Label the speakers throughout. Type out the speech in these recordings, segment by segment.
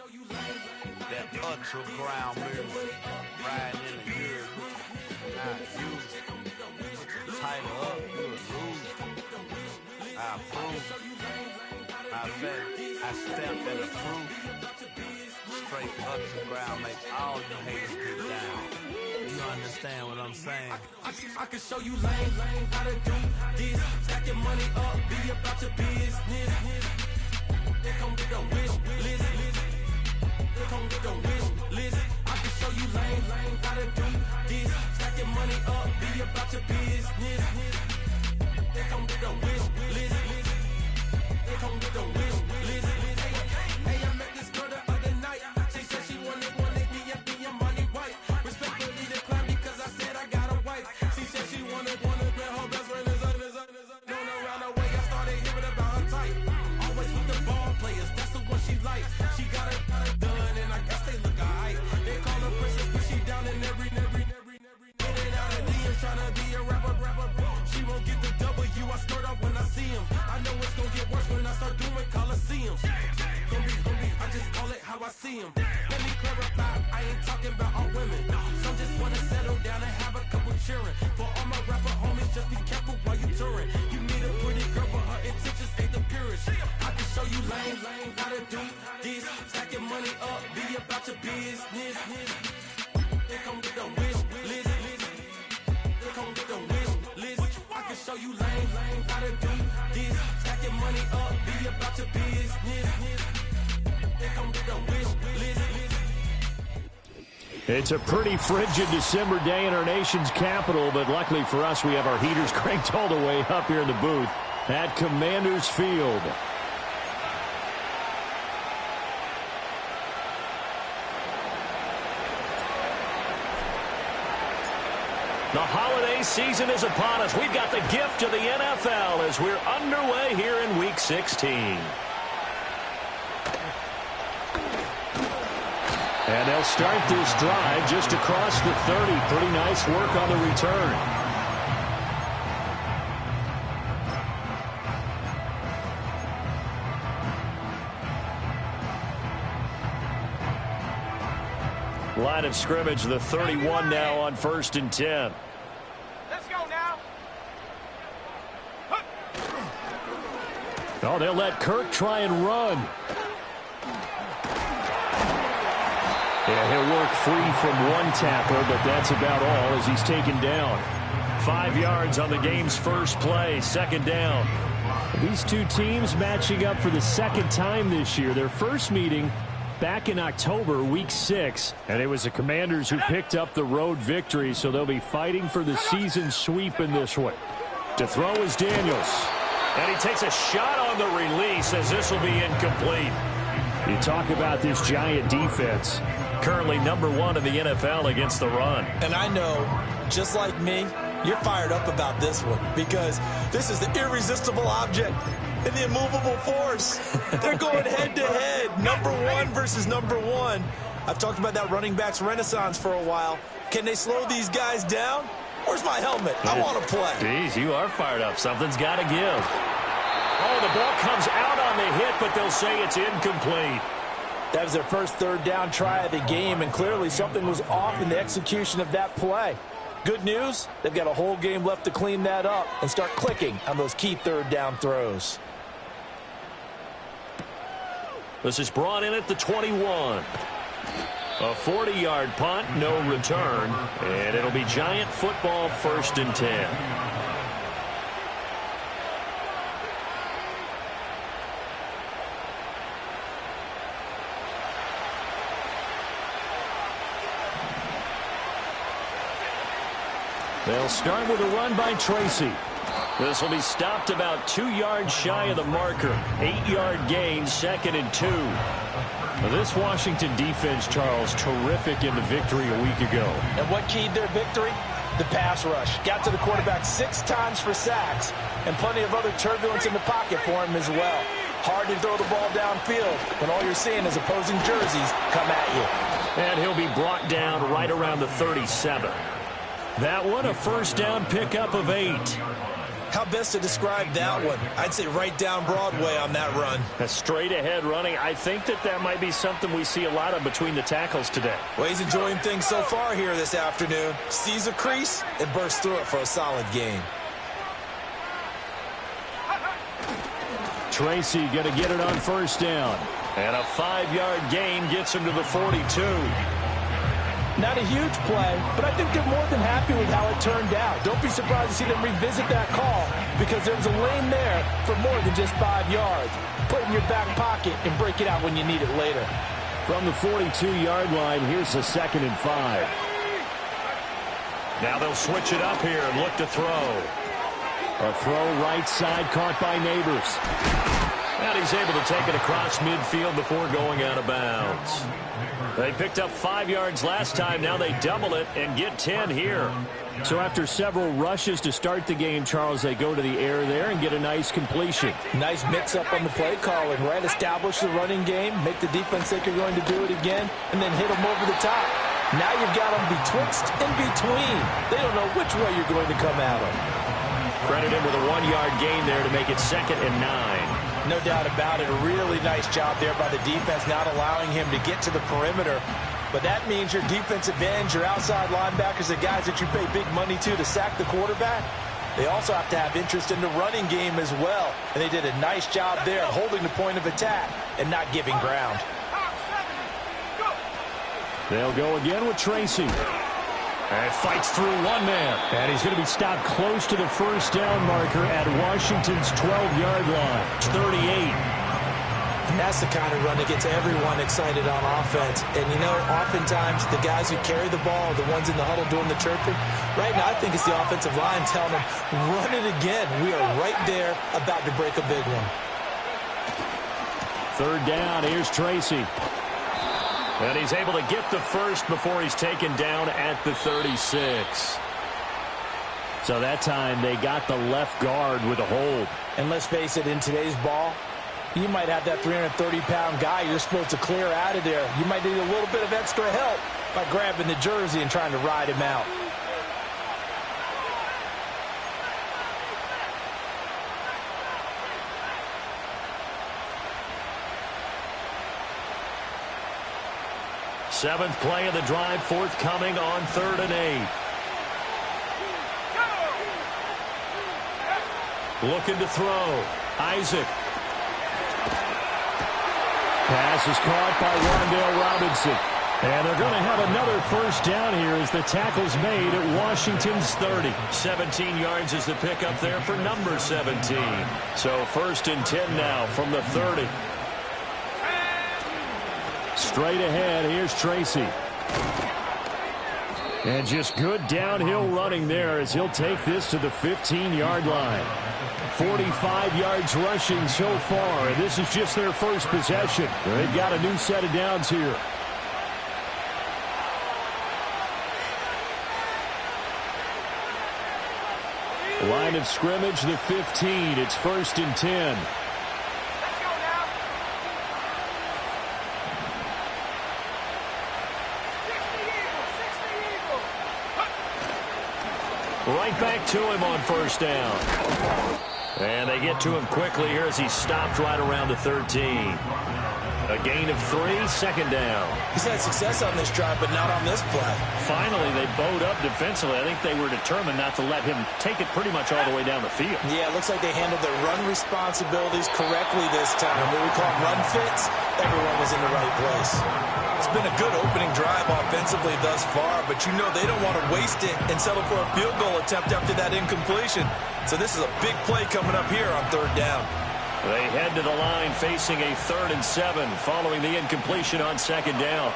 Speaker 1: That underground music, riding in the years, not used. Tighten up, you would lose. I approve. I step in the truth. Straight underground, make all you haters get down. You understand what I'm saying?
Speaker 2: I can show you lame, how to do this. Stack your money up, be about your business. They come with a wish list. They come with a wish list. I can show you lame, how to do this. Stack your money up, be about your business. They come with a wish list. They come with a wish list. Hey, I met this girl the other night. She said she wanted be a money wife. Respectfully declined because I said I got a wife. She said she wanted man, her best friend is known around the way. I started hearing about her type. Always with the ball players, that's the one she likes. She got it done, and I guess they look alright. They call her princess, but she down in every. In and out of DMs, tryna be a rapper. She won't get the W, I skirt off when I see him. I know it's gonna get worse when I start doing Coliseums. Gonna be, I just call it how I see him. Let me clarify, I ain't talking about all women. Some just wanna settle down and have a couple cheering. For all my rapper homies, just be careful while you touring. You meet a pretty girl, but her intentions ain't the purest. I can show you lame, how to do this. Stack your money up, be about your business. They come with a wish list. They come with a wish list. I can show you lame, how to do this. Stack your money up, be about your business. They come with a wish list.
Speaker 3: It's a pretty frigid December day in our nation's capital, but luckily for us, we have our heaters cranked all the way up here in the booth at Commanders Field. The holiday season is upon us. We've got the gift of the NFL as we're underway here in Week 16. And they'll start this drive just across the 30. Pretty nice work on the return. Line of scrimmage, the 31 now on 1st and 10.
Speaker 4: Let's go now.
Speaker 3: Oh, they'll let Kirk try and run. Yeah, he'll work free from one tackler, but that's about all as he's taken down. 5 yards on the game's first play, 2nd down. These two teams matching up for the 2nd time this year. Their first meeting back in October, Week 6, and it was the Commanders who picked up the road victory, so they'll be fighting for the season sweep in this one. To throw is Daniels. And he takes a shot on the release as this will be incomplete. You talk about this Giant defense. Currently #1 in the NFL against the run.
Speaker 5: And I know, just like me, you're fired up about this one because this is the irresistible object and the immovable force. They're going head-to-head, #1 versus #1. I've talked about that running backs renaissance for a while. Can they slow these guys down? Where's my helmet? I want to play.
Speaker 3: Jeez, you are fired up. Something's got to give. Oh, the ball comes out on the hit, but they'll say it's incomplete.
Speaker 6: That was their first 3rd down try of the game, and clearly something was off in the execution of that play. Good news, they've got a whole game left to clean that up and start clicking on those key 3rd down throws.
Speaker 3: This is brought in at the 21. A 40-yard punt, no return, and it'll be Giant football, 1st and 10. They'll start with a run by Tracy. This will be stopped about 2 yards shy of the marker. 8-yard gain, 2nd and 2. This Washington defense, Charles, terrific in the victory a week ago.
Speaker 6: And what keyed their victory? The pass rush. Got to the quarterback 6 times for sacks, and plenty of other turbulence in the pocket for him as well. Hard to throw the ball downfield when all you're seeing is opposing jerseys come at you.
Speaker 3: And he'll be brought down right around the 37. That one, a 1st down pickup of 8.
Speaker 5: How best to describe that one? I'd say right down Broadway on that run.
Speaker 3: A straight-ahead running. I think that might be something we see a lot of between the tackles today.
Speaker 5: Well, he's enjoying things so far here this afternoon. Sees a crease and bursts through it for a solid gain.
Speaker 3: Tracy going to get it on first down. And a 5-yard gain gets him to the 42.
Speaker 6: Not a huge play, but I think they're more than happy with how it turned out. Don't be surprised to see them revisit that call because there was a lane there for more than just 5 yards. Put it in your back pocket and break it out when you need it later.
Speaker 3: From the 42-yard line, here's a 2nd and 5. Now they'll switch it up here and look to throw. A throw right side caught by Neighbors. And he's able to take it across midfield before going out of bounds. They picked up 5 yards last time. Now they double it and get 10 here. So after several rushes to start the game, Charles, they go to the air there and get a nice completion.
Speaker 6: Nice mix-up on the play calling, right? Establish the running game, make the defense think you're going to do it again, and then hit them over the top. Now you've got them betwixt and between. They don't know which way you're going to come at them.
Speaker 3: Credit him with a 1-yard gain there to make it 2nd and 9.
Speaker 6: No doubt about it. A really nice job there by the defense, not allowing him to get to the perimeter. But that means your defensive ends, your outside linebackers, the guys that you pay big money to sack the quarterback, they also have to have interest in the running game as well. And they did a nice job there holding the point of attack and not giving ground.
Speaker 3: They'll go again with Tracy. And fights through one man. And he's going to be stopped close to the first down marker at Washington's 12-yard line. It's 38.
Speaker 6: And that's the kind of run that gets everyone excited on offense. And, you know, oftentimes the guys who carry the ball are the ones in the huddle doing the chirping. Right now, I think it's the offensive line telling them, run it again. We are right there about to break a big one.
Speaker 3: 3rd down. Here's Tracy. And he's able to get the first before he's taken down at the 36. So that time they got the left guard with a hold.
Speaker 6: And let's face it, in today's ball, you might have that 330-pound guy you're supposed to clear out of there. You might need a little bit of extra help by grabbing the jersey and trying to ride him out.
Speaker 3: Seventh play of the drive forthcoming on 3rd and 8. Looking to throw. Isaac. Pass is caught by Wan'Dale Robinson. And they're going to have another first down here as the tackle's made at Washington's 30. 17 yards is the pickup there for number 17. So 1st and 10 now from the 30. Straight ahead, here's Tracy. And just good downhill running there as he'll take this to the 15-yard line. 45 yards rushing so far, and this is just their first possession. They've got a new set of downs here. Line of scrimmage, the 15. It's 1st and 10. Right back to him on first down. And they get to him quickly here as he's stopped right around the 13. A gain of 3, 2nd down.
Speaker 5: He's had success on this drive, but not on this play.
Speaker 3: Finally, they bowed up defensively. I think they were determined not to let him take it pretty much all the way down the field.
Speaker 6: Yeah, it looks like they handled their run responsibilities correctly this time. What we call run fits, everyone was in the right place.
Speaker 5: It's been a good opening drive offensively thus far, but you know they don't want to waste it and settle for a field goal attempt after that incompletion. So this is a big play coming up here on 3rd down.
Speaker 3: They head to the line facing a 3rd and 7 following the incompletion on 2nd down.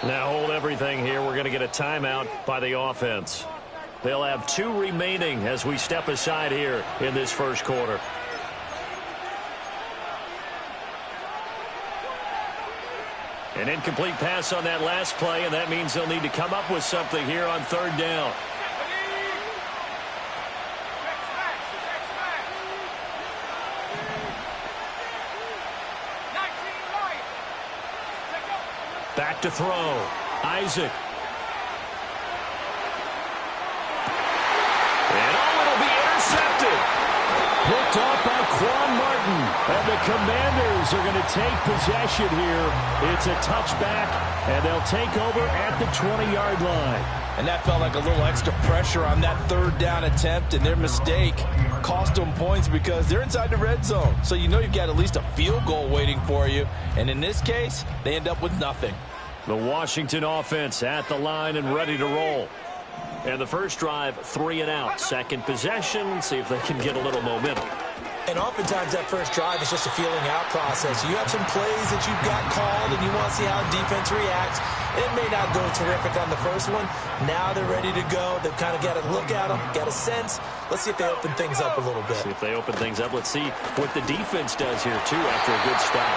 Speaker 3: Now hold everything here. We're going to get a timeout by the offense. They'll have 2 remaining as we step aside here in this first quarter. An incomplete pass on that last play, and that means they'll need to come up with something here on 3rd down. Back to throw. Isaac. Commanders are going to take possession here. It's a touchback, and they'll take over at the 20-yard line.
Speaker 6: And that felt like a little extra pressure on that third down attempt, and their mistake cost them points because they're inside the red zone. So you know you've got at least a field goal waiting for you. And in this case, they end up with nothing.
Speaker 3: The Washington offense at the line and ready to roll. And the first drive, 3 and out. Second possession, see if they can get a little momentum.
Speaker 6: And oftentimes that first drive is just a feeling out process. You have some plays that you've got called and you want to see how defense reacts. It may not go terrific on the first one. Now they're ready to go. They've kind of got to look at them, got a sense. Let's see if they open things up a little bit.
Speaker 3: See if they open things up. Let's see what the defense does here, too, after a good start.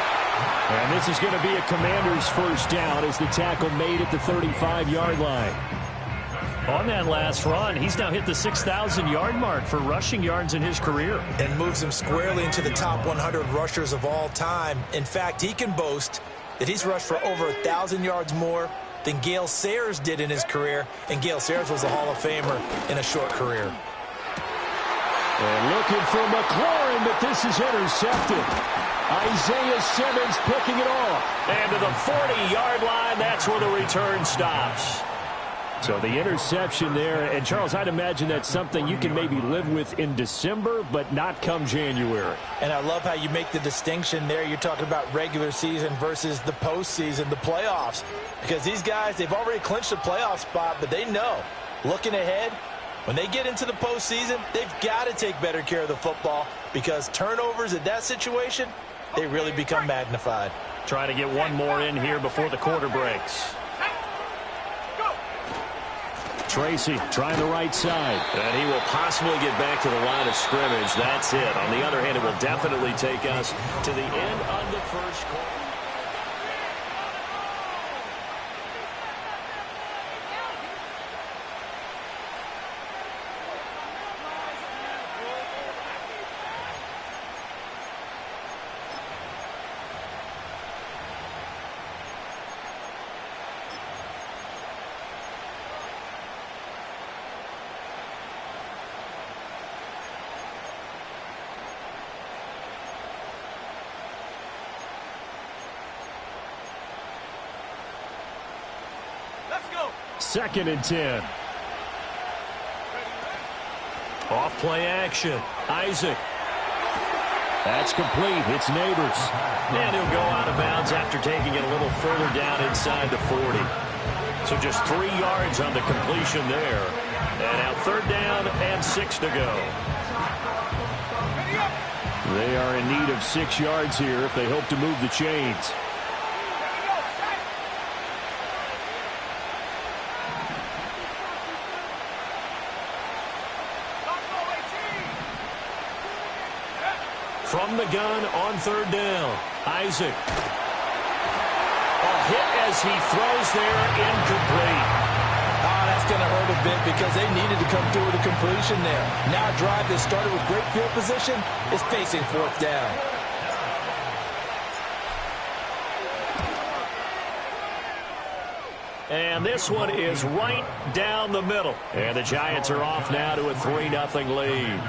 Speaker 3: And this is going to be a Commanders first down as the tackle made at the 35-yard line. On that last run, he's now hit the 6,000-yard mark for rushing yards in his career.
Speaker 6: And moves him squarely into the top 100 rushers of all time. In fact, he can boast that he's rushed for over 1,000 yards more than Gale Sayers did in his career. And Gale Sayers was a Hall of Famer in a short career.
Speaker 3: And looking for McLaurin, but this is intercepted. Isaiah Simmons picking it off. And to the 40-yard line, that's where the return stops. So the interception there, and Charles, I'd imagine that's something you can maybe live with in December, but not come January.
Speaker 6: And I love how you make the distinction there. You're talking about regular season versus the postseason, the playoffs. Because these guys, they've already clinched a playoff spot, but they know, looking ahead, when they get into the postseason, they've got to take better care of the football because turnovers in that situation, they really become magnified.
Speaker 3: Trying to get one more in here before the quarter breaks. Tracy trying the right side.
Speaker 7: And he will possibly get back to the line of scrimmage. That's it. On the other hand, it will definitely take us to the end of the first quarter.
Speaker 3: Second and 10. Off play action. Isaac. That's complete. It's Neighbors.
Speaker 7: And he'll go out of bounds after taking it a little further down inside the 40.
Speaker 3: So just 3 yards on the completion there. And now third down and 6 to go. They are in need of 6 yards here if they hope to move the chains. From the gun on third down, Isaac. A hit as he throws there, incomplete.
Speaker 6: Oh, that's going to hurt a bit because they needed to come through with a completion there. Now a drive that started with great field position is facing fourth down.
Speaker 3: And this one is right down the middle. And the Giants are off now to a 3-0 lead.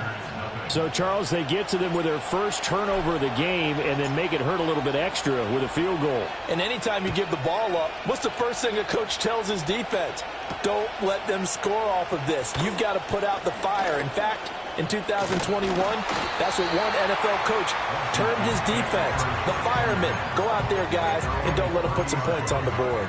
Speaker 3: So, Charles, they get to them with their first turnover of the game and then make it hurt a little bit extra with a field goal.
Speaker 6: And anytime you give the ball up, what's the first thing a coach tells his defense? Don't let them score off of this. You've got to put out the fire. In fact, in 2021, that's what one NFL coach termed his defense, the firemen. Go out there, guys, and don't let them put some points on the board.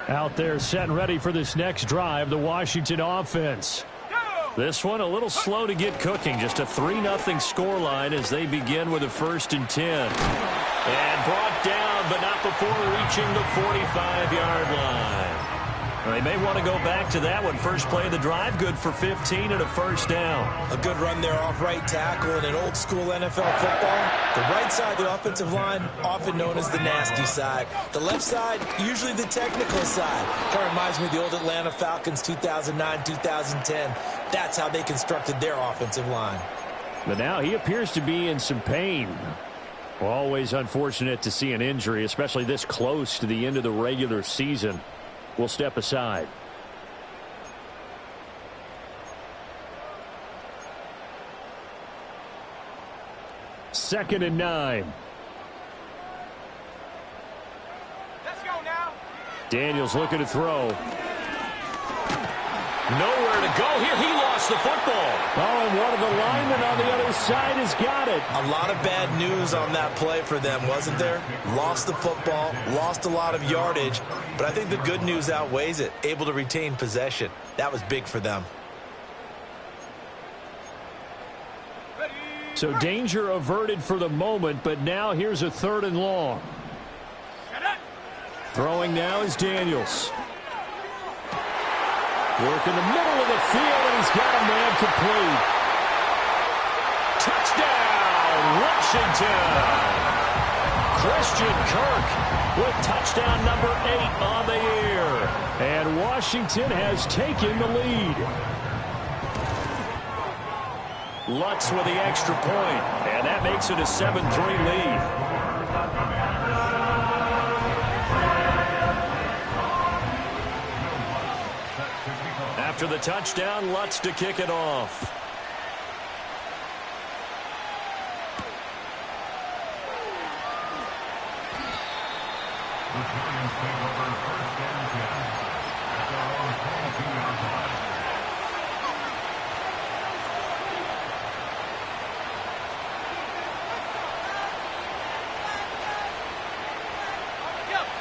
Speaker 3: Out there set and ready for this next drive, the Washington offense. This one a little slow to get cooking. Just a 3-0 scoreline as they begin with a 1st and 10. And brought down, but not before reaching the 45-yard line. They may want to go back to that one. First play of the drive, good for 15 and a first down.
Speaker 6: A good run there off right tackle in an old-school NFL football. The right side of the offensive line, often known as the nasty side. The left side, usually the technical side. Kind of reminds me of the old Atlanta Falcons 2009-2010. That's how they constructed their offensive line.
Speaker 3: But now he appears to be in some pain. Always unfortunate to see an injury, especially this close to the end of the regular season. We'll step aside. Second and 9.
Speaker 4: Let's go now.
Speaker 3: Daniels looking to throw.
Speaker 7: Nowhere to go here. He lost the football.
Speaker 3: Oh, and one of the linemen on the other side has got it.
Speaker 5: A lot of bad news on that play for them, wasn't there? Lost the football, lost a lot of yardage, but I think the good news outweighs it. Able to retain possession. That was big for them.
Speaker 3: So danger averted for the moment, but now here's a 3rd and long. Throwing now is Daniels. Work in the middle of the field, and he's got a man complete.
Speaker 7: Touchdown, Washington.
Speaker 3: Christian Kirk with touchdown number 8 on the year. And Washington has taken the lead.
Speaker 7: Lutz with the extra point, and that makes it a 7-3 lead. After the touchdown, Lutz to kick it off.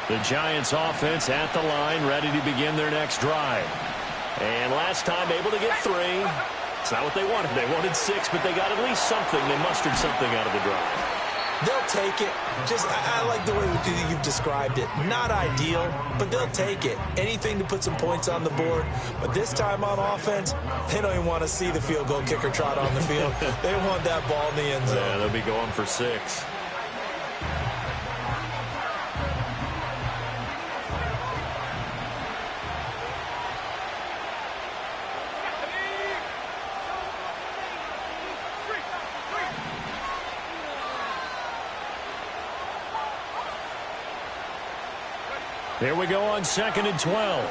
Speaker 3: The Giants offense at the line, ready to begin their next drive.
Speaker 7: And last time able to get 3. It's not what they wanted. They wanted 6, but they got at least something. They mustered something out of the drive.
Speaker 5: They'll take it. I like the way you've described it. Not ideal, but they'll take it. Anything to put some points on the board. But this time on offense, they don't even want to see the field goal kicker trot on the field. They want that ball in the end zone.
Speaker 7: Yeah, they'll be going for 6.
Speaker 3: Here we go on 2nd and 12.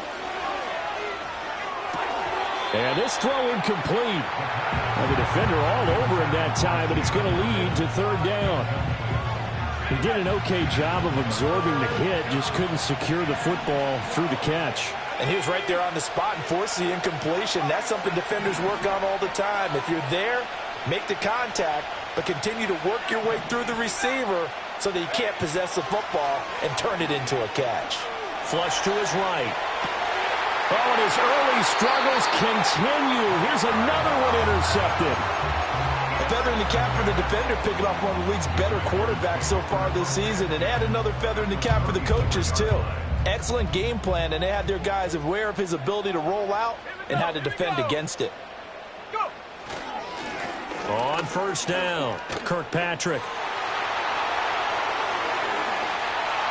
Speaker 3: And this throw incomplete. And the defender all over him that time, but it's going to lead to 3rd down. He did an okay job of absorbing the hit, just couldn't secure the football through the catch.
Speaker 6: And he was right there on the spot and forced the incompletion. That's something defenders work on all the time. If you're there, make the contact, but continue to work your way through the receiver so that you can't possess the football and turn it into a catch.
Speaker 3: Flush to his right. Oh, and his early struggles continue. Here's another one intercepted.
Speaker 6: A feather in the cap for the defender, picking off one of the league's better quarterbacks so far this season, and add another feather in the cap for the coaches, too. Excellent game plan, and they had their guys aware of his ability to roll out and how to defend against it.
Speaker 3: On 1st down, Kirkpatrick.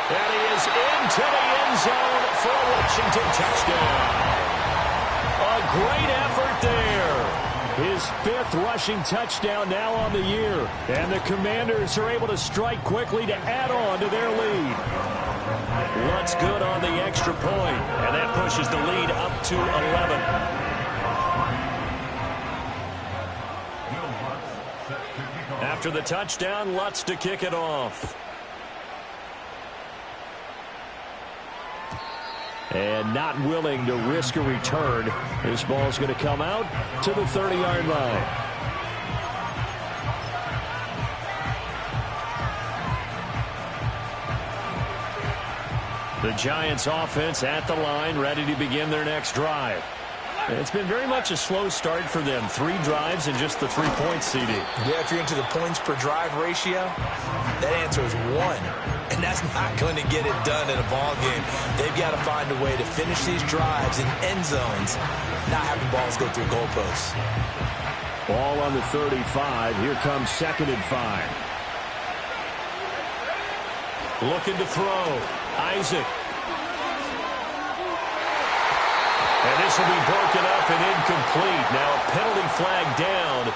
Speaker 3: And he is into the end zone for a Washington touchdown. A great effort there. His 5th rushing touchdown now on the year. And the Commanders are able to strike quickly to add on to their lead. Lutz good on the extra point, and that pushes the lead up to 11. After the touchdown, Lutz to kick it off. And not willing to risk a return. This ball's going to come out to the 30-yard line. The Giants offense at the line, ready to begin their next drive. It's been very much a slow start for them. 3 drives and just the 3 points, CD.
Speaker 5: Yeah, if you're into the points per drive ratio, that answer is 1. And that's not going to get it done in a ball game. They've got to find a way to finish these drives in end zones, not having balls go through goalposts.
Speaker 3: Ball on the 35. Here comes 2nd and 5. Looking to throw. Isaac. And this will be broken up and incomplete. Now a penalty flag down,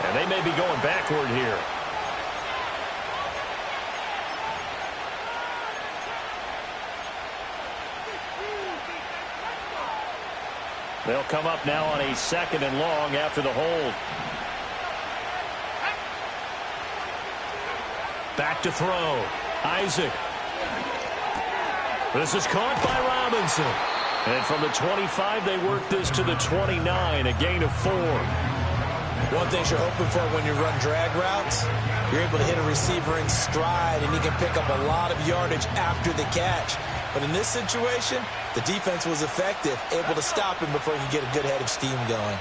Speaker 3: and they may be going backward here. They'll come up now on a 2nd and long after the hold. Back to throw. Isaac. This is caught by Robinson. And from the 25, they work this to the 29, a gain of 4.
Speaker 5: One thing you're hoping for when you run drag routes, you're able to hit a receiver in stride, and he can pick up a lot of yardage after the catch. But in this situation, the defense was effective, able to stop him before he could get a good head of steam going.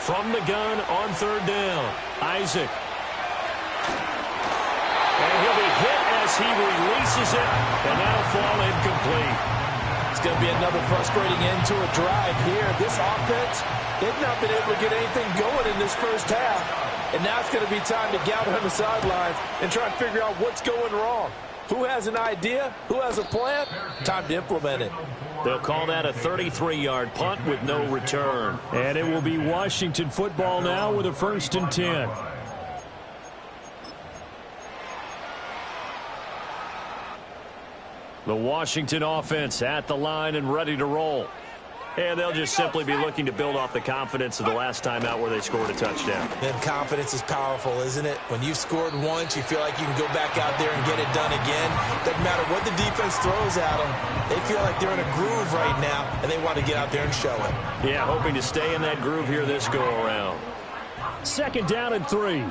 Speaker 3: From the gun on 3rd down, Isaac. And he'll be hit as he releases it, and that'll fall incomplete.
Speaker 6: It's going to be another frustrating end to a drive here. This offense, they've not been able to get anything going in this first half. And now it's going to be time to gather on the sidelines and try and figure out what's going wrong. Who has an idea? Who has a plan? Time to implement it.
Speaker 3: They'll call that a 33-yard punt with no return. And it will be Washington football now with a 1st and 10. The Washington offense at the line and ready to roll. And they'll just simply be looking to build off the confidence of the last time out where they scored a touchdown.
Speaker 5: And confidence is powerful, isn't it? When you've scored once, you feel like you can go back out there and get it done again. Doesn't matter what the defense throws at them. They feel like they're in a groove right now, and they want to get out there and show it.
Speaker 3: Yeah, hoping to stay in that groove here this go-around. 2nd down and 3.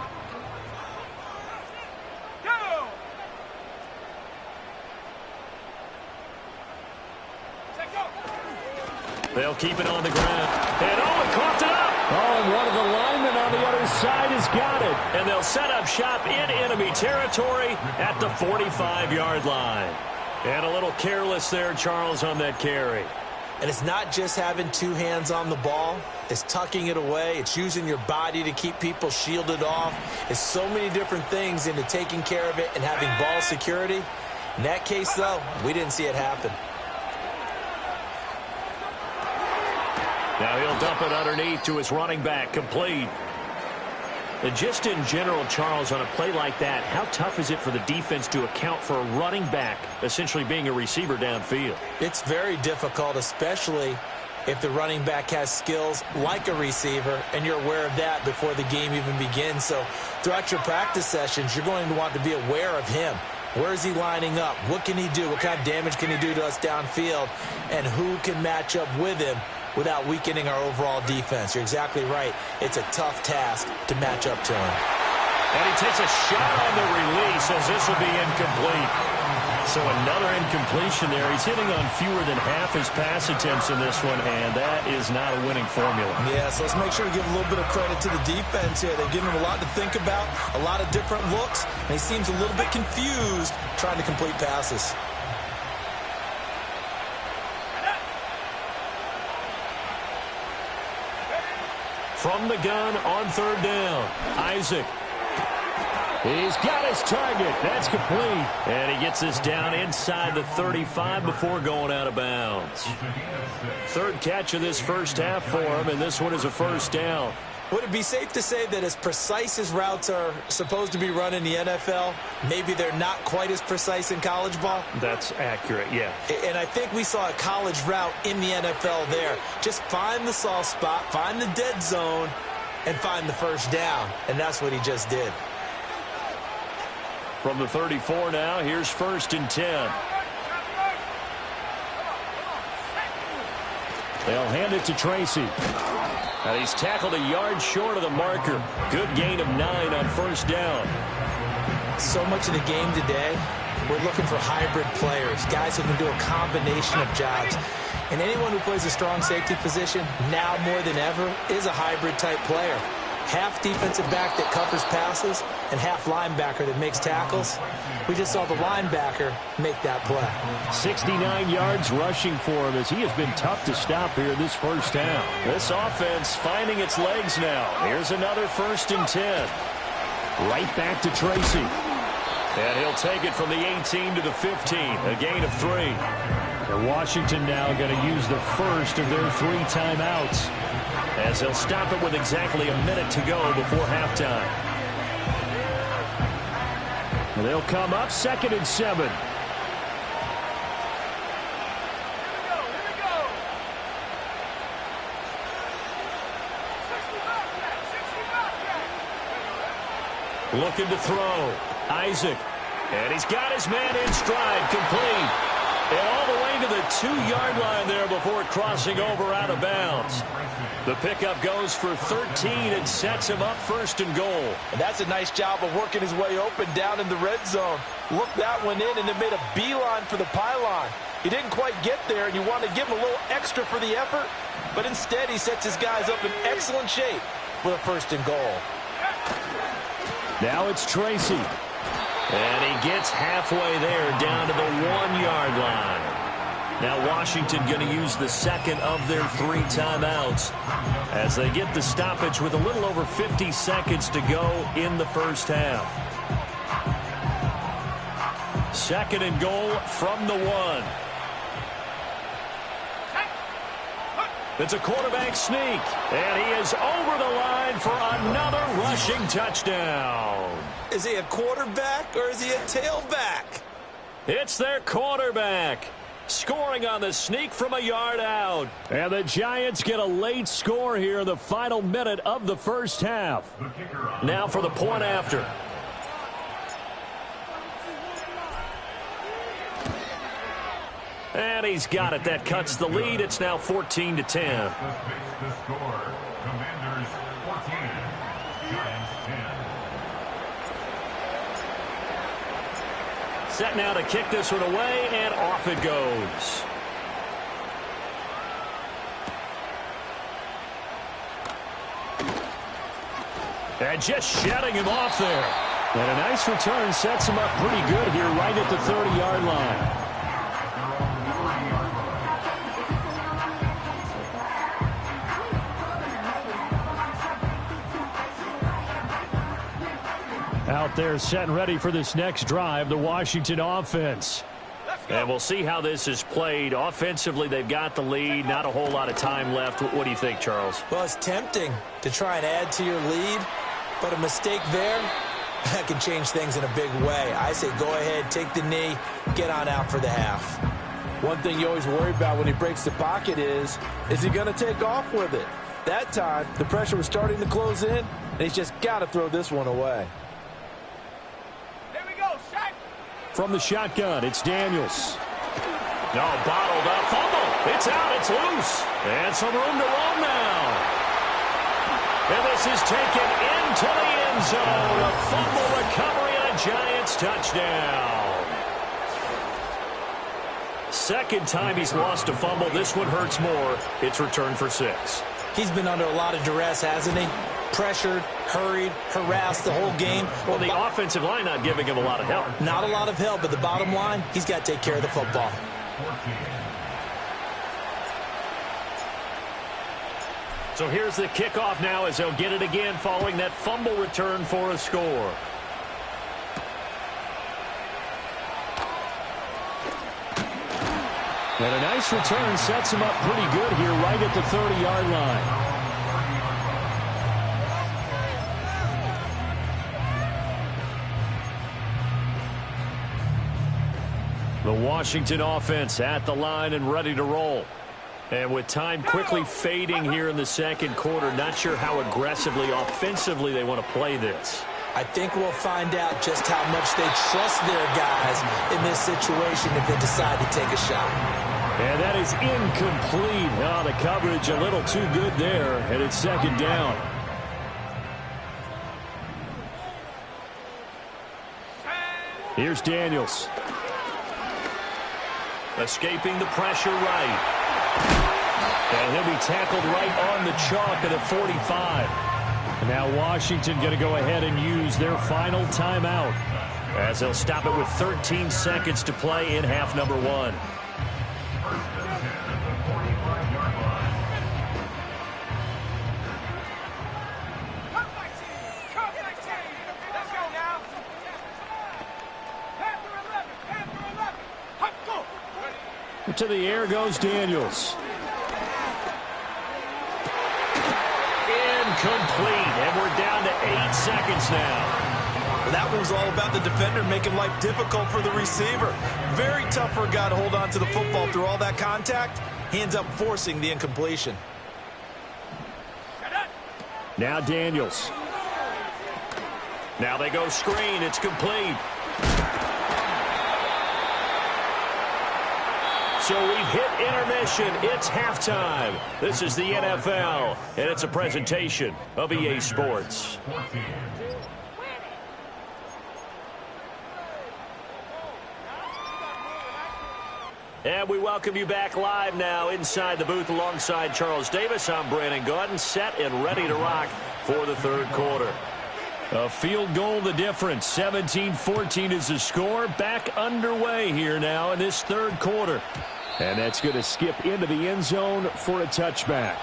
Speaker 3: They'll keep it on the ground. And he coughed it up. Oh, and one of the linemen on the other side has got it. And they'll set up shop in enemy territory at the 45-yard line. And a little careless there, Charles, on that carry.
Speaker 5: And it's not just having 2 hands on the ball. It's tucking it away. It's using your body to keep people shielded off. It's so many different things into taking care of it and having ball security. In that case, though, we didn't see it happen.
Speaker 3: Now he'll dump it underneath to his running back, complete. And just in general, Charles, on a play like that, how tough is it for the defense to account for a running back essentially being a receiver downfield?
Speaker 5: It's very difficult, especially if the running back has skills like a receiver, and you're aware of that before the game even begins. So throughout your practice sessions, you're going to want to be aware of him. Where is he lining up? What can he do? What kind of damage can he do to us downfield? And who can match up with him without weakening our overall defense? You're exactly right. It's a tough task to match up to him.
Speaker 3: And he takes a shot on the release as this will be incomplete. So another incompletion there. He's hitting on fewer than half his pass attempts in this one, and that is not a winning formula.
Speaker 5: Yeah, so let's make sure to give a little bit of credit to the defense here. They've given him a lot to think about, a lot of different looks, and he seems a little bit confused trying to complete passes.
Speaker 3: From the gun on 3rd down, Isaac. He's got his target. That's complete. And he gets this down inside the 35 before going out of bounds. 3rd catch of this first half for him, and this one is a 1st down.
Speaker 5: Would it be safe to say that as precise as routes are supposed to be run in the NFL, maybe they're not quite as precise in college ball?
Speaker 3: That's accurate, yeah.
Speaker 5: And I think we saw a college route in the NFL there. Just find the soft spot, find the dead zone, and find the 1st down. And that's what he just did.
Speaker 3: From the 34 now, here's 1st and 10. They'll hand it to Tracy. And he's tackled a yard short of the marker. Good gain of 9 on 1st down.
Speaker 5: So much of the game today, we're looking for hybrid players, guys who can do a combination of jobs. And anyone who plays a strong safety position, now more than ever, is a hybrid type player. Half defensive back that covers passes and half linebacker that makes tackles. We just saw the linebacker make that play.
Speaker 3: 69 yards rushing for him as he has been tough to stop here this first half. This offense finding its legs now. Here's another 1st and 10. Right back to Tracy. And he'll take it from the 18 to the 15. A gain of 3. And Washington now going to use the first of their 3 timeouts, as they'll stop it with exactly a minute to go before halftime. And they'll come up 2nd and 7. Looking to throw. Isaac. And he's got his man in stride, complete. And all the way to the 2-yard line there before crossing over out of bounds. The pickup goes for 13 and sets him up 1st and goal.
Speaker 6: And that's a nice job of working his way open down in the red zone. Looked that one in and it made a beeline for the pylon. He didn't quite get there, and you want to give him a little extra for the effort, but instead he sets his guys up in excellent shape for the 1st and goal.
Speaker 3: Now it's Tracy.
Speaker 7: And he gets halfway there down to the 1-yard line. Now Washington going to use the 2nd of their 3 timeouts as they get the stoppage with a little over 50 seconds to go in the 1st half. 2nd and goal from the 1. It's a quarterback sneak, and he is over the line for another rushing touchdown.
Speaker 5: Is he a quarterback or is he a tailback?
Speaker 3: It's their quarterback, scoring on the sneak from a yard out. And the Giants get a late score here in the final minute of the 1st half. Now for the point after. And he's got it. That cuts the lead. It's now 14-10.
Speaker 8: The score, Commanders 14, Giants 10.
Speaker 3: Set now to kick this one away, and off it goes. And just shutting him off there. And a nice return sets him up pretty good here right at the 30-yard line. Out there set and ready for this next drive, the Washington offense.
Speaker 7: And we'll see how this is played. Offensively, they've got the lead. Not a whole lot of time left. What do you think, Charles?
Speaker 5: Well, it's tempting to try and add to your lead, but a mistake there, that can change things in a big way. I say go ahead, take the knee, get on out for the half.
Speaker 6: One thing you always worry about when he breaks the pocket is he going to take off with it? That time, the pressure was starting to close in, and he's just got to throw this one away.
Speaker 3: From the shotgun, it's Daniels.
Speaker 7: No, bottled up, fumble. It's out, it's loose.
Speaker 3: And some room to roam now. And this is taken into the end zone. A fumble recovery and a Giants touchdown. 2nd time he's lost a fumble. This one hurts more. It's returned for 6.
Speaker 5: He's been under a lot of duress, hasn't he? Pressured, hurried, harassed the whole game.
Speaker 7: Well, the offensive line not giving him a lot of help.
Speaker 5: Not a lot of help, but the bottom line, he's got to take care of the football.
Speaker 3: So here's the kickoff now as they'll get it again following that fumble return for a score. And a nice return sets him up pretty good here right at the 30-yard line. The Washington offense at the line and ready to roll. And with time quickly fading here in the 2nd quarter, not sure how aggressively, offensively they want to play this.
Speaker 5: I think we'll find out just how much they trust their guys in this situation if they decide to take a shot.
Speaker 3: And that is incomplete. Oh, the coverage a little too good there, and it's 2nd down. Here's Daniels. Escaping the pressure right. And he'll be tackled right on the chalk at the 45. And now Washington going to go ahead and use their final timeout as they'll stop it with 13 seconds to play in half number 1. To the air goes Daniels. Incomplete, and we're down to 8 seconds now.
Speaker 5: Well, that one was all about the defender making life difficult for the receiver. Very tough for a guy to hold on to the football through all that contact. He ends up forcing the incompletion.
Speaker 3: Now Daniels. Now they go screen. It's complete. So we've hit intermission. It's halftime. This is the NFL, and it's a presentation of EA Sports. And we welcome you back live now inside the booth alongside Charles Davis. I'm Brandon Gaudin, set and ready to rock for the third quarter. A field goal the difference. 17-14 is the score. Back underway here now in this third quarter. And that's going to skip into the end zone for a touchback.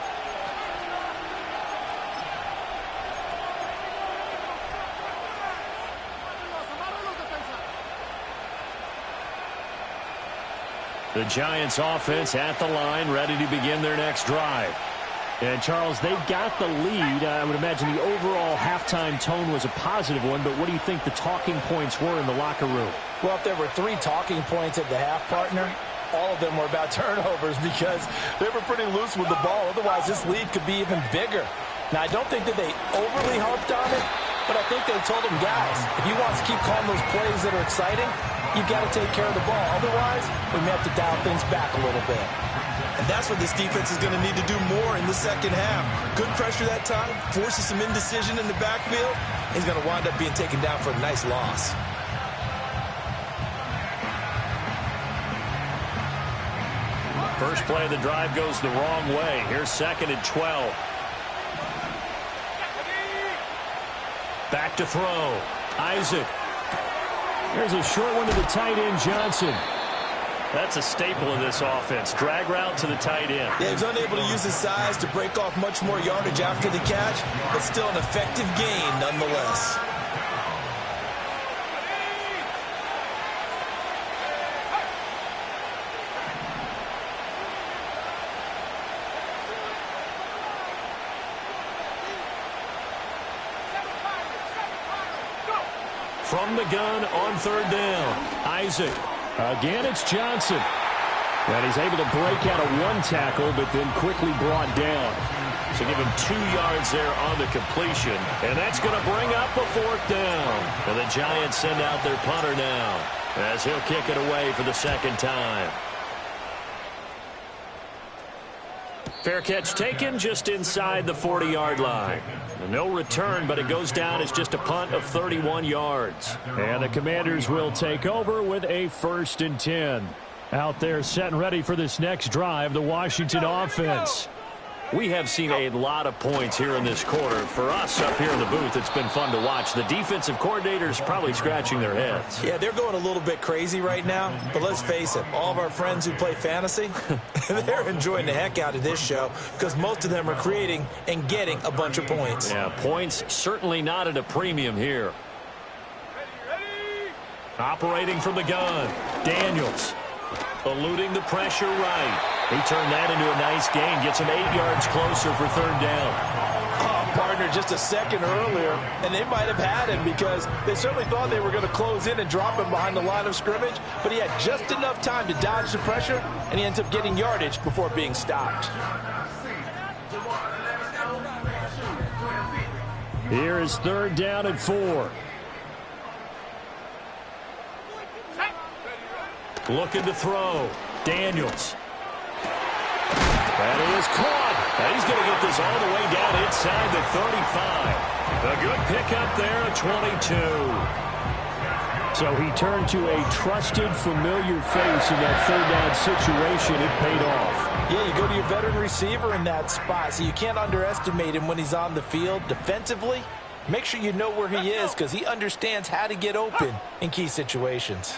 Speaker 3: The Giants offense at the line, ready to begin their next drive. And, Charles, they've got the lead. I would imagine the overall halftime tone was a positive one, but what do you think the talking points were in the locker room?
Speaker 6: Well, if there were 3 talking points at the half, partner, all of them were about turnovers because they were pretty loose with the ball. Otherwise, this lead could be even bigger. Now, I don't think that they overly harped on it, but I think they told them, guys, if you want to keep calling those plays that are exciting, you've got to take care of the ball. Otherwise, we may have to dial things back a little bit.
Speaker 5: And that's what this defense is going to need to do more in the second half. Good pressure that time, forces some indecision in the backfield. He's going to wind up being taken down for a nice loss.
Speaker 3: First play of the drive goes the wrong way. Here's 2nd and 12. Back to throw. Isaac. There's a short one to the tight end, Johnson. That's a staple of this offense. Drag route to the tight end.
Speaker 5: Yeah, he's unable to use his size to break off much more yardage after the catch, but still an effective gain nonetheless.
Speaker 3: From the gun on third down. Isaac. Again, it's Johnson. And he's able to break out of one tackle, but then quickly brought down. So give him 2 yards there on the completion. And that's going to bring up a 4th down. And the Giants send out their punter now as he'll kick it away for the 2nd time. Fair catch taken just inside the 40-yard line. No return, but it goes down as just a punt of 31 yards. And the Commanders will take over with a 1st and 10. Out there set and ready for this next drive, the Washington offense. We have seen a lot of points here in this quarter. For us up here in the booth, it's been fun to watch. The defensive coordinators probably scratching their heads.
Speaker 5: Yeah, they're going a little bit crazy right now. But let's face it, all of our friends who play fantasy, they're enjoying the heck out of this show because most of them are creating and getting a bunch of points.
Speaker 3: Yeah, points certainly not at a premium here. Operating from the gun, Daniels. Eluding the pressure right. He turned that into a nice gain. Gets him 8 yards closer for 3rd down.
Speaker 6: Oh, partner, just a second earlier, and they might have had him because they certainly thought they were going to close in and drop him behind the line of scrimmage, but he had just enough time to dodge the pressure, and he ends up getting yardage before being stopped.
Speaker 3: Here is 3rd down and 4. Looking to throw. Daniels. And he is caught. And he's going to get this all the way down inside the 35. A good pickup there at 22. So he turned to a trusted, familiar face in that 3rd down situation. It paid off.
Speaker 6: Yeah, you go to your veteran receiver in that spot, so you can't underestimate him when he's on the field. Defensively, make sure you know where he is because he understands how to get open in key situations.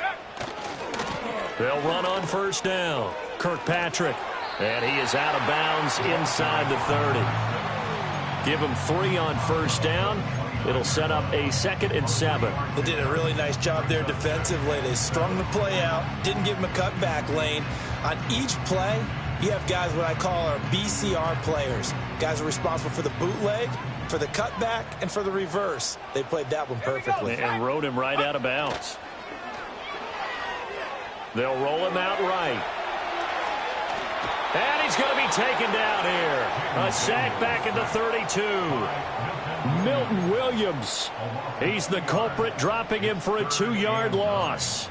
Speaker 3: They'll run on 1st down. Kirkpatrick. And he is out of bounds inside the 30. Give him 3 on 1st down. It'll set up a 2nd and 7.
Speaker 5: They did a really nice job there defensively. They strung the play out, didn't give him a cutback lane. On each play, You have guys what I call our BCR players. Guys are responsible for the bootleg, for the cutback, and for the reverse. They played that one perfectly.
Speaker 7: And rode him right out of bounds. They'll roll him out right. And he's going to be taken down here. A sack back at the 32. Milton Williams. He's the culprit, dropping him for a 2-yard loss.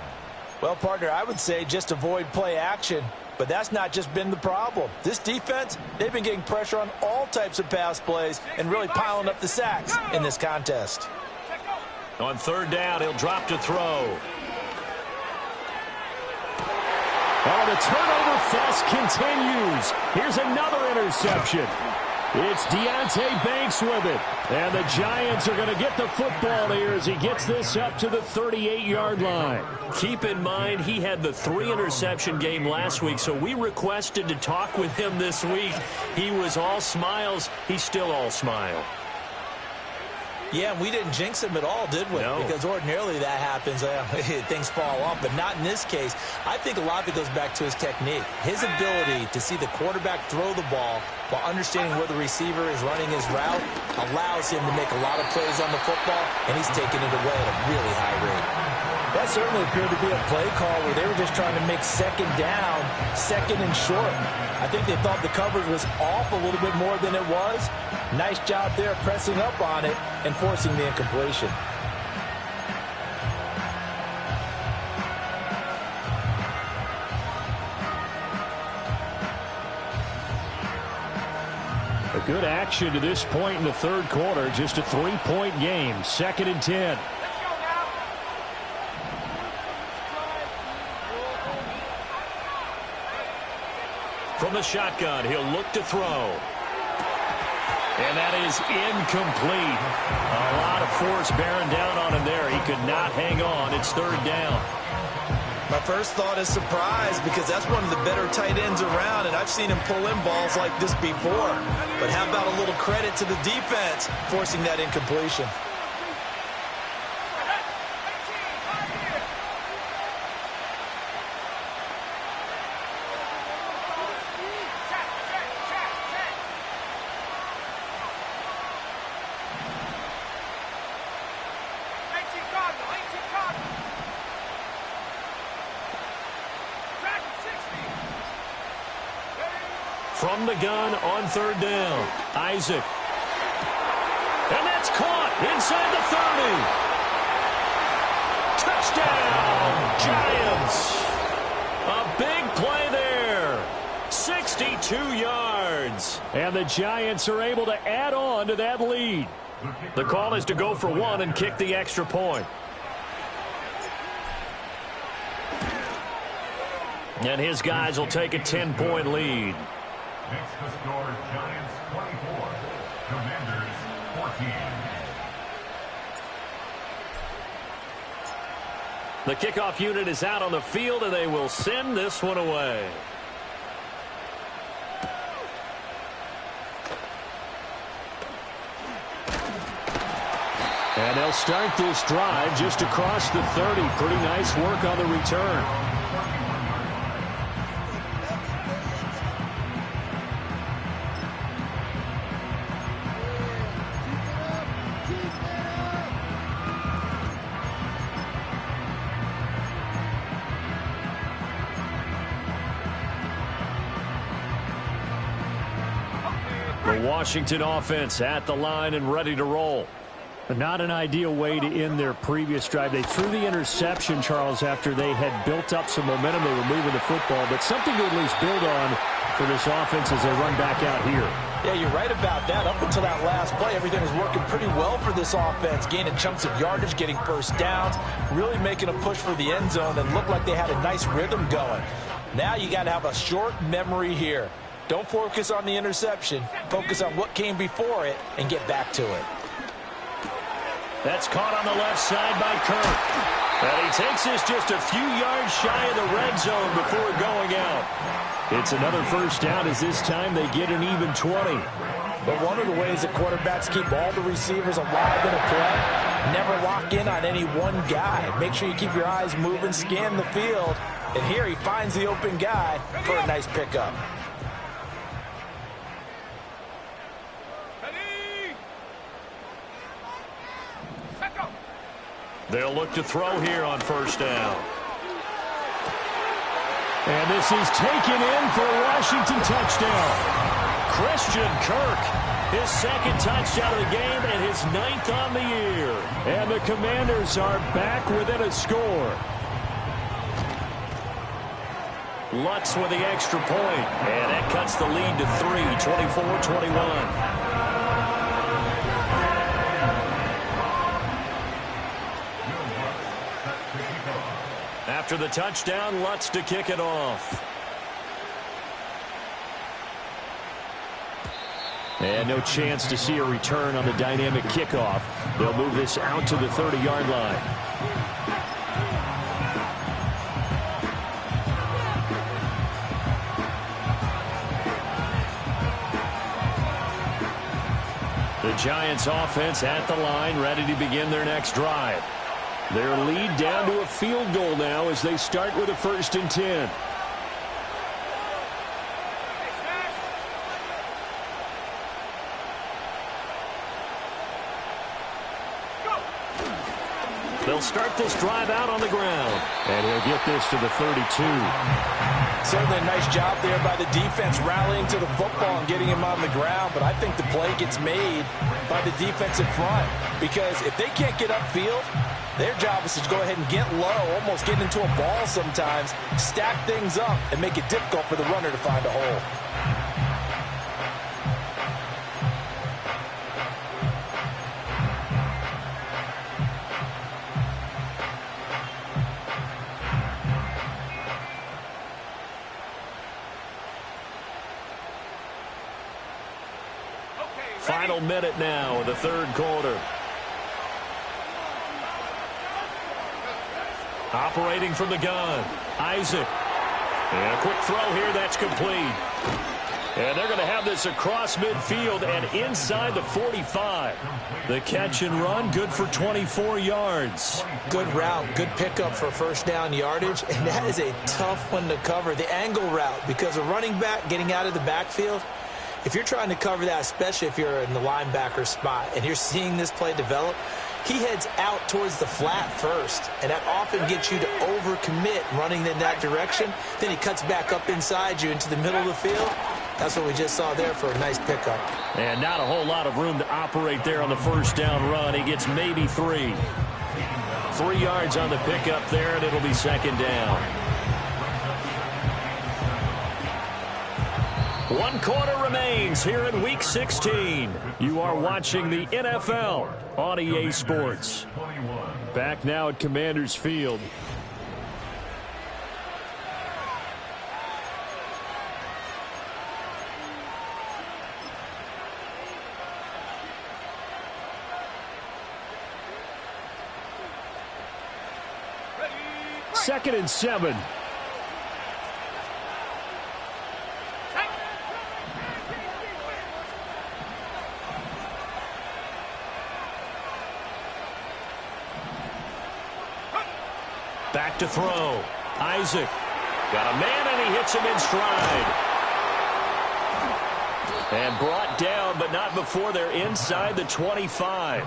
Speaker 6: Well, partner, I would say just avoid play action. But that's not just been the problem. This defense, they've been getting pressure on all types of pass plays and really piling up the sacks in this contest.
Speaker 7: On 3rd down, he'll drop to throw.
Speaker 3: Oh, the turnover fest continues. Here's another interception. It's Deonte Banks with it. And the Giants are going to get the football here as he gets this up to the 38-yard line.
Speaker 7: Keep in mind, he had the 3-interception game last week, so we requested to talk with him this week. He was all smiles. He's still all smile.
Speaker 5: Yeah, and we didn't jinx him at all, did we?
Speaker 7: No.
Speaker 5: Because ordinarily that happens. Things fall off, but not in this case. I think a lot of it goes back to his technique. His ability to see the quarterback throw the ball while understanding where the receiver is running his route allows him to make a lot of plays on the football, and he's taking it away at a really high rate.
Speaker 6: That certainly appeared to be a play call where they were just trying to make 2nd down, 2nd and short. I think they thought the coverage was off a little bit more than it was. Nice job there pressing up on it and forcing the incompletion.
Speaker 3: A good action to this point in the 3rd quarter. Just a 3-point game. 2nd and 10.
Speaker 7: From the shotgun, he'll look to throw. And that is incomplete. A lot of force bearing down on him there. He could not hang on. It's 3rd down.
Speaker 5: My first thought is surprise, because that's one of the better tight ends around, and I've seen him pull in balls like this before. But how about a little credit to the defense forcing that incompletion?
Speaker 7: From the gun on 3rd down, Isaac. And that's caught inside the 30. Touchdown, Giants. A big play there. 62 yards.
Speaker 3: And the Giants are able to add on to that lead.
Speaker 7: The call is to go for 1 and kick the extra point. And his guys will take a 10-point lead.
Speaker 8: Makes the score Giants 24, Commanders 14.
Speaker 7: The kickoff unit is out on the field, and they will send this one away.
Speaker 3: And they'll start this drive just across the 30. Pretty nice work on the return.
Speaker 7: The Washington offense at the line and ready to roll.
Speaker 3: Not an ideal way to end their previous drive. They threw the interception, Charles, after they had built up some momentum. They were moving the football, but something to at least build on for this offense as they run back out here.
Speaker 6: Yeah, you're right about that. Up until that last play, everything was working pretty well for this offense, gaining chunks of yardage, getting first downs, really making a push for the end zone, and looked like they had a nice rhythm going. Now you got to have a short memory here. Don't focus on the interception. Focus on what came before it and get back to it.
Speaker 7: That's caught on the left side by Kirk. And he takes this just a few yards shy of the red zone before going out.
Speaker 3: It's another first down as this time they get an even 20.
Speaker 6: But one of the ways that quarterbacks keep all the receivers alive in a play, never lock in on any one guy. Make sure you keep your eyes moving, scan the field. And here he finds the open guy for a nice pickup.
Speaker 7: They'll look to throw here on first down.
Speaker 3: And this is taken in for a Washington touchdown.
Speaker 7: Christian Kirk, his second touchdown of the game and his 9th on the year.
Speaker 3: And the Commanders are back within a score.
Speaker 7: Lutz with the extra point, and that cuts the lead to 3, 24-21. After the touchdown, Lutz to kick it off.
Speaker 3: And no chance to see a return on the dynamic kickoff. They'll move this out to the 30-yard line. The Giants offense at the line, ready to begin their next drive. Their lead down to a field goal now as they start with a 1st and 10.
Speaker 7: They'll start this drive out on the ground.
Speaker 3: And he'll get this to the 32.
Speaker 6: Certainly a nice job there by the defense rallying to the football and getting him on the ground. But I think the play gets made by the defensive front. Because if they can't get upfield, their job is to go ahead and get low, almost get into a ball sometimes, stack things up, and make it difficult for the runner to find a hole.
Speaker 7: Final minute now of the 3rd quarter. Operating from the gun, Isaac. And a quick throw here, that's complete. And they're going to have this across midfield and inside the 45. The catch and run, good for 24 yards.
Speaker 6: Good route, good pickup for 1st down yardage, and that is a tough one to cover. The angle route, because a running back getting out of the backfield, if you're trying to cover that, especially if you're in the linebacker spot and you're seeing this play develop, he heads out towards the flat first, and that often gets you to overcommit running in that direction. Then he cuts back up inside you into the middle of the field. That's what we just saw there for a nice pickup.
Speaker 7: And not a whole lot of room to operate there on the 1st down run. He gets maybe 3. 3 yards on the pickup there, and it'll be 2nd down. 1 quarter remains here in Week 16. You are watching the NFL on EA Sports.
Speaker 3: Back now at Commanders Field. Second and 7.
Speaker 7: Back to throw. Isaac. Got a man, and he hits him in stride. And brought down, but not before they're inside the 25.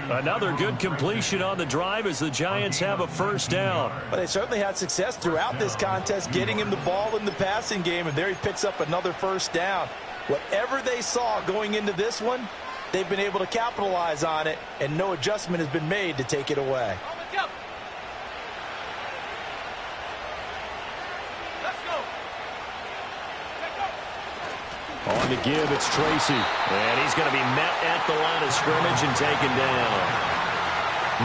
Speaker 7: Another good completion on the drive as the Giants have a 1st down.
Speaker 6: Well, they certainly had success throughout this contest, getting him the ball in the passing game, and there he picks up another 1st down. Whatever they saw going into this one, they've been able to capitalize on it, and no adjustment has been made to take it away.
Speaker 3: On the give, it's Tracy.
Speaker 7: And he's going to be met at the line of scrimmage and taken down.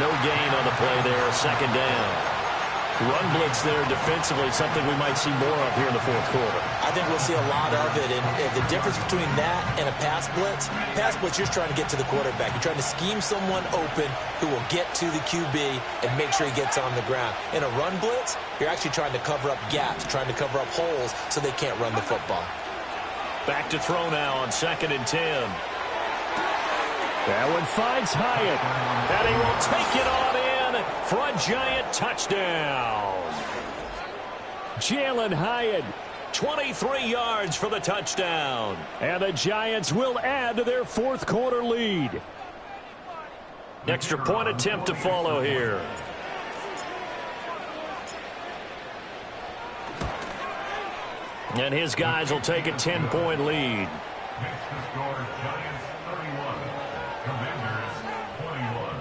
Speaker 7: No gain on the play there, 2nd down. Run blitz there defensively, something we might see more of here in the 4th quarter.
Speaker 6: I think we'll see a lot of it, and the difference between that and a pass blitz, you're just trying to get to the quarterback. You're trying to scheme someone open who will get to the QB and make sure he gets on the ground. In a run blitz, you're actually trying to cover up gaps, trying to cover up holes so they can't run the football.
Speaker 7: Back to throw now on 2nd and 10.
Speaker 3: That one finds Hyatt.
Speaker 7: And he will take it on in for a Giant touchdown.
Speaker 3: Jalen Hyatt.
Speaker 7: 23 yards for the touchdown.
Speaker 3: And the Giants will add to their 4th quarter lead. Extra point attempt to follow here. And his guys will take a 10-point lead.
Speaker 8: Next to score, Giants 31, Commanders 21.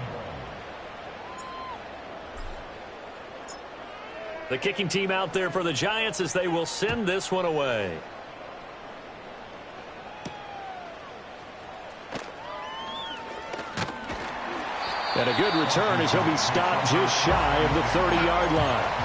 Speaker 3: The kicking team out there for the Giants as they will send this one away. And a good return as he'll be stopped just shy of the 30-yard line.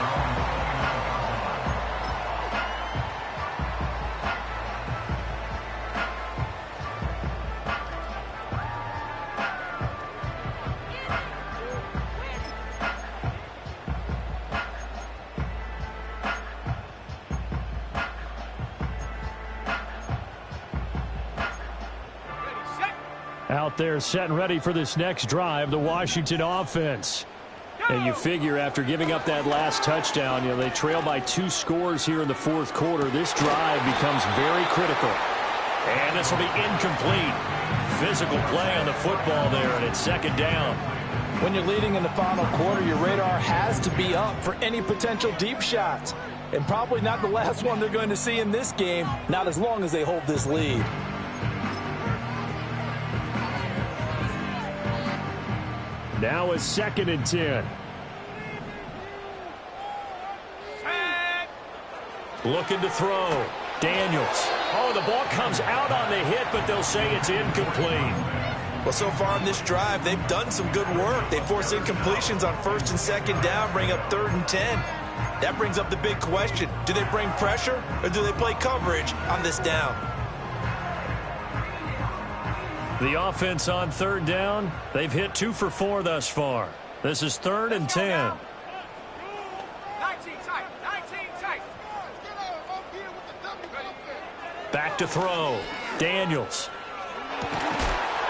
Speaker 3: Out there set and ready for this next drive, the Washington offense. And you figure after giving up that last touchdown, they trail by 2 scores here in the fourth quarter. This drive becomes very critical. And this will be incomplete. Physical play on the football there, and it's second down.
Speaker 6: When you're leading in the final quarter, your radar has to be up for any potential deep shots. And probably not the last one they're going to see in this game, not as long as they hold this lead.
Speaker 3: Now a 2nd and 10. Looking to throw. Daniels. Oh, the ball comes out on the hit, but they'll say it's incomplete.
Speaker 5: Well, so far in this drive, they've done some good work. They force incompletions on 1st and 2nd down, bring up 3rd and 10. That brings up the big question. Do they bring pressure, or do they play coverage on this down?
Speaker 3: The offense on 3rd down, they've hit 2 for 4 thus far. This is 3rd and 10.
Speaker 4: 19 tight. 19 tight.
Speaker 3: Back to throw. Daniels.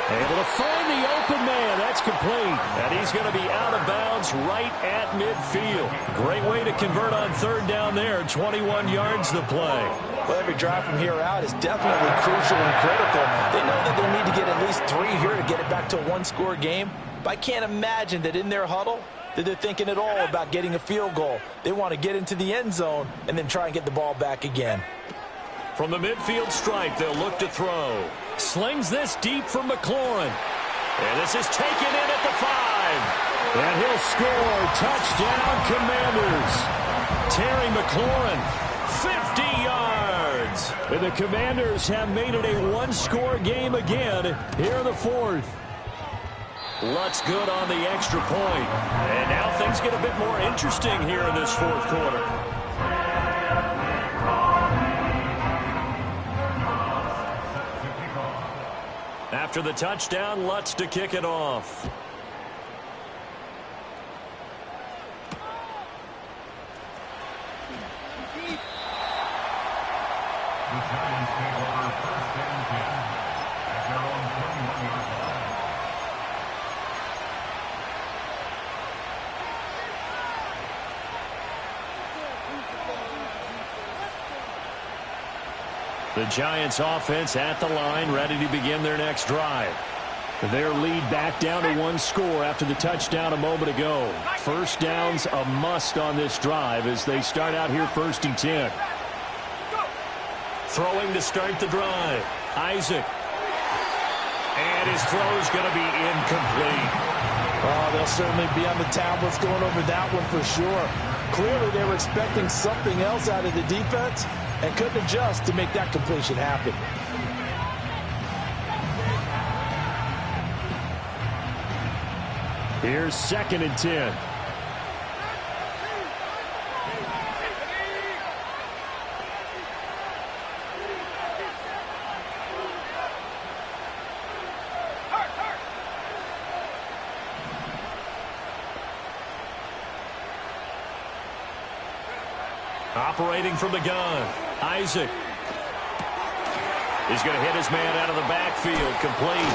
Speaker 3: Able to find the open man. That's complete. And he's going to be out of bounds right at midfield. Great way to convert on 3rd down there. 21 yards to play.
Speaker 6: Well, every drive from here out is definitely crucial and critical. They know that they need to get at least 3 here to get it back to a 1-score game. But I can't imagine that in their huddle that they're thinking at all about getting a field goal. They want to get into the end zone and then try and get the ball back again.
Speaker 3: From the midfield stripe, they'll look to throw. Slings this deep for McLaurin. And this is taken in at the 5. And he'll score. Touchdown, Commanders. Terry McLaurin, 50 yards. And the Commanders have made it a 1-score game again here in the 4th. Lutz good on the extra point. And now things get a bit more interesting here in this 4th quarter. After the touchdown, Lutz to kick it off.
Speaker 8: The Giants take over 1st and 10 at their own 21-yard line.
Speaker 3: The Giants offense at the line, ready to begin their next drive. Their lead back down to 1 score after the touchdown a moment ago. 1st down's a must on this drive as they start out here 1st and 10. Throwing to start the drive. Isaac. And his throw's going to be incomplete.
Speaker 6: Oh, they'll certainly be on the tablets going over that one for sure. Clearly they were expecting something else out of the defense and couldn't adjust to make that completion happen.
Speaker 3: Here's 2nd and 10. Operating from the gun, Isaac. He's going to hit his man out of the backfield, complete.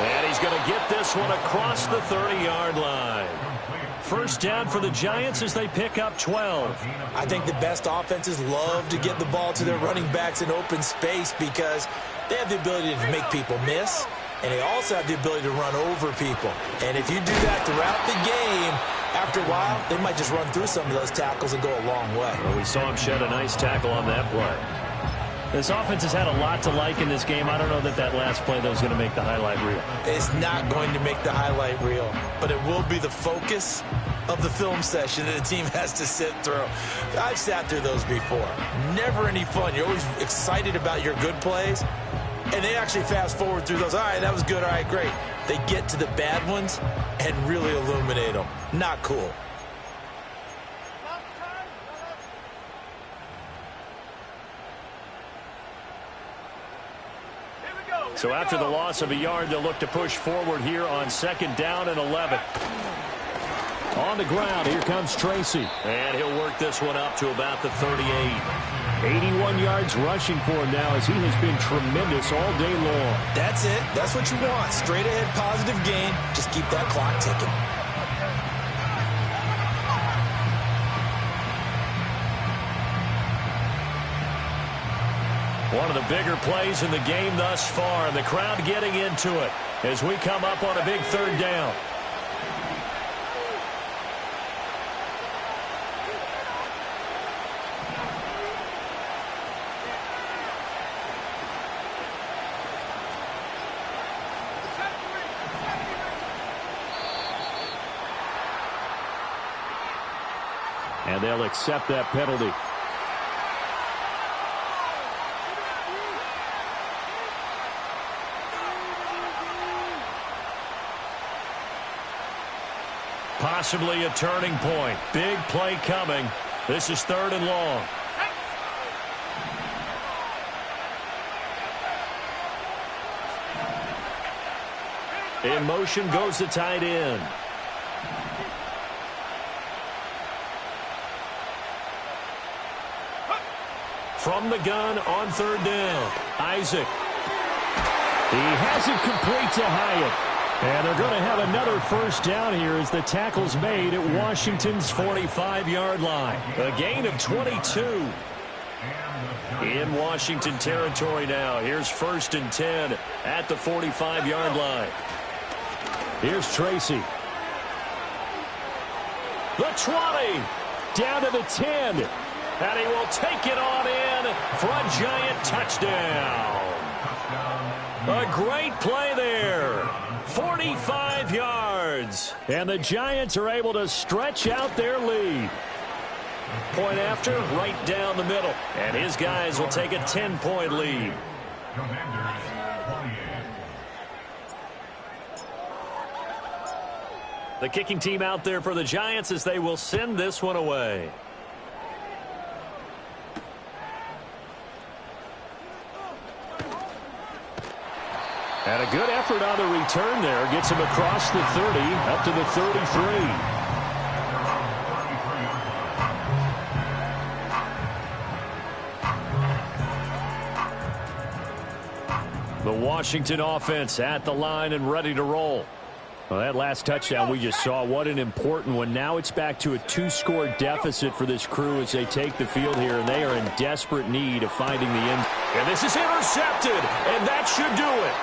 Speaker 3: And he's going to get this one across the 30-yard line. 1st down for the Giants as they pick up 12.
Speaker 6: I think the best offenses love to get the ball to their running backs in open space because they have the ability to make people miss.
Speaker 5: and they also have the ability to run over people. And if you do that throughout the game, after a while, they might just run through some of those tackles and go a long way.
Speaker 7: Well, we saw him shed a nice tackle on that play. This offense has had a lot to like in this game. I don't know that last play, though, is going to make the highlight reel.
Speaker 5: It's not going to make the highlight reel, but it will be the focus of the film session that the team has to sit through. I've sat through those before. Never any fun. You're always excited about your good plays, and they actually fast forward through those. All right, that was good. All right, great. They get to the bad ones and really illuminate them. Not cool.
Speaker 7: So after the loss of a yard, they'll look to push forward here on 2nd down and 11.
Speaker 3: On the ground, here comes Tracy.
Speaker 7: And he'll work this one up to about the 38.
Speaker 3: 81 yards rushing for him now as he has been tremendous all day long.
Speaker 5: That's it. That's what you want. Straight ahead positive gain. Just keep that clock ticking.
Speaker 7: One of the bigger plays in the game thus far, and the crowd getting into it as we come up on a big 3rd down.
Speaker 3: And they'll accept that penalty.
Speaker 7: Possibly a turning point. Big play coming. This is 3rd and long. In motion goes the tight end. From the gun on 3rd down. Isaac.
Speaker 3: He has it complete to Hyatt. And they're going to have another 1st down here as the tackle's made at Washington's 45-yard line.
Speaker 7: A gain of 22. In Washington territory now. Here's 1st and 10 at the 45-yard line.
Speaker 3: Here's Tracy.
Speaker 7: The 20. Down to the 10. And he will take it on in for a giant touchdown. A great play there. 45 yards.
Speaker 3: And the Giants are able to stretch out their lead.
Speaker 7: Point after, right down the middle. And his guys will take a 10-point lead. The kicking team out there for the Giants as they will send this one away.
Speaker 3: And a good effort on the return there. Gets him across the 30, up to the 33.
Speaker 7: The Washington offense at the line and ready to roll.
Speaker 3: Well, that last touchdown we just saw, what an important one. Now it's back to a 2-score deficit for this crew as they take the field here, and they are in desperate need of finding the end.
Speaker 7: And this is intercepted, and that should do it.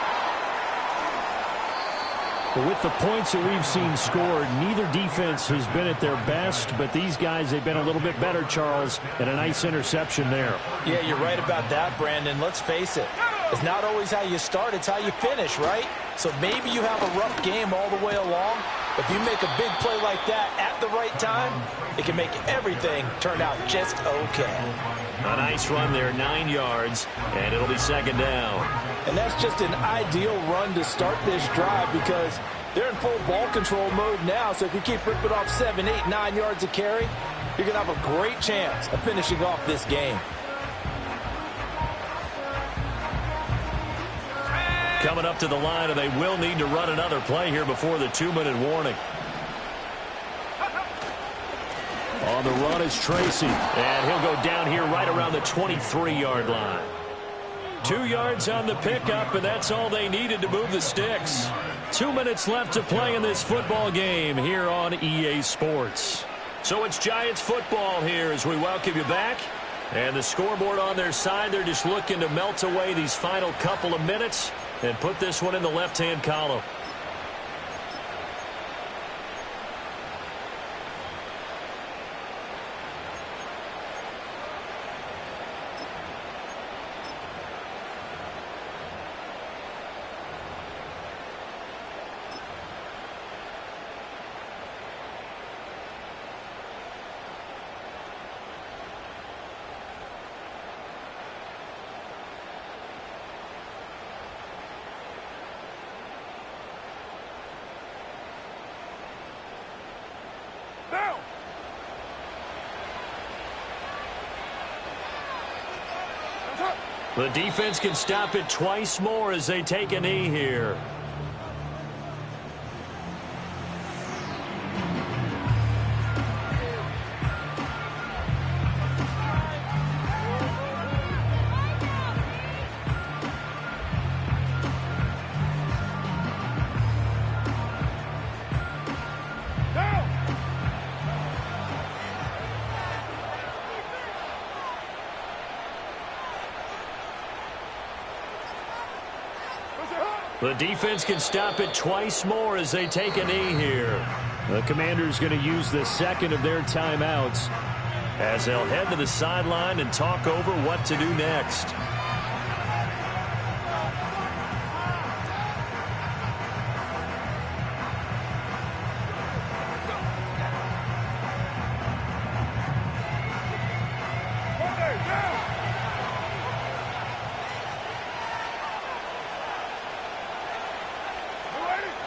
Speaker 3: But with the points that we've seen scored, neither defense has been at their best, but these guys, they've been a little bit better, Charles, and a nice interception there.
Speaker 6: Yeah, you're right about that, Brandon. Let's face it. It's not always how you start, it's how you finish, right? So maybe you have a rough game all the way along, but if you make a big play like that at the right time, it can make everything turn out just okay.
Speaker 7: A nice run there, 9 yards, and it'll be 2nd down.
Speaker 6: And that's just an ideal run to start this drive because they're in full ball control mode now, so if you keep ripping off 7, 8, 9 yards of carry, you're going to have a great chance of finishing off this game.
Speaker 7: Coming up to the line, and they will need to run another play here before the 2-minute warning.
Speaker 3: On the run is Tracy.
Speaker 7: And he'll go down here right around the 23-yard line. 2 yards on the pickup, and that's all they needed to move the sticks. 2 minutes left to play in this football game here on EA Sports. So it's Giants football here as we welcome you back. And the scoreboard on their side, they're just looking to melt away these final couple of minutes and put this one in the left-hand column. The defense can stop it twice more as they take a knee here. The defense can stop it twice more as they take a knee here.
Speaker 3: The Commanders going to use the second of their timeouts
Speaker 7: as they'll head to the sideline and talk over what to do next.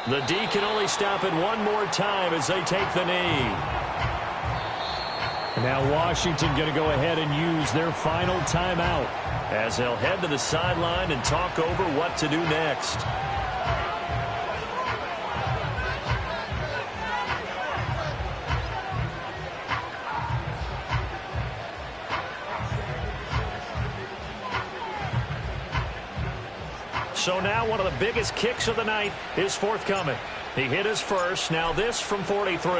Speaker 7: The D can only stop it one more time as they take the knee.
Speaker 3: Now Washington going to go ahead and use their final timeout
Speaker 7: as they'll head to the sideline and talk over what to do next. So now one of the biggest kicks of the night is forthcoming. He hit his first. Now this from 43.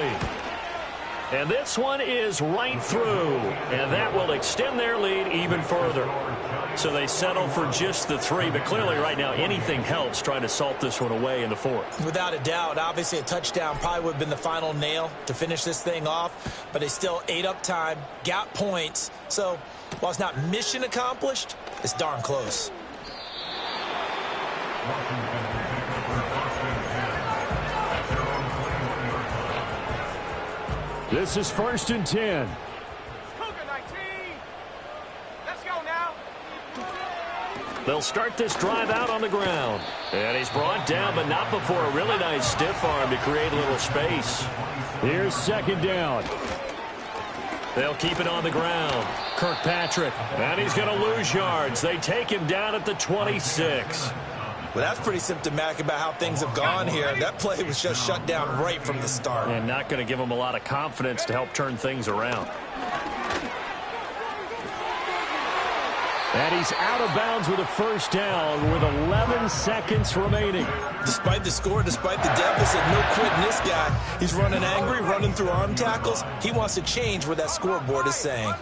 Speaker 7: And this one is right through. And that will extend their lead even further. So they settle for just the 3. But clearly right now anything helps trying to salt this one away in the 4th.
Speaker 6: Without a doubt. Obviously a touchdown probably would have been the final nail to finish this thing off. But they still ate up time, got points. So while it's not mission accomplished, it's darn close.
Speaker 3: This is 1st and 10.
Speaker 4: Cougar 19. Let's go now.
Speaker 7: They'll start this drive out on the ground. And he's brought down, but not before a really nice stiff arm to create a little space.
Speaker 3: Here's 2nd down.
Speaker 7: They'll keep it on the ground. Kirkpatrick. And he's going to lose yards. They take him down at the 26.
Speaker 6: Well, that's pretty symptomatic about how things have gone here. That play was just shut down right from the start.
Speaker 7: And not going to give him a lot of confidence to help turn things around.
Speaker 3: And he's out of bounds with a 1st down with 11 seconds remaining.
Speaker 6: Despite the score, despite the deficit, no quitting this guy. He's running angry, running through arm tackles. He wants to change what that scoreboard is saying.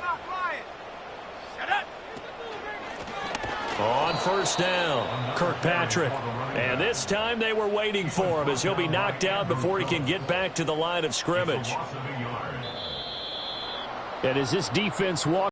Speaker 7: On 1st down, Kirkpatrick. And this time they were waiting for him as he'll be knocked out before he can get back to the line of scrimmage.
Speaker 3: And as this defense walks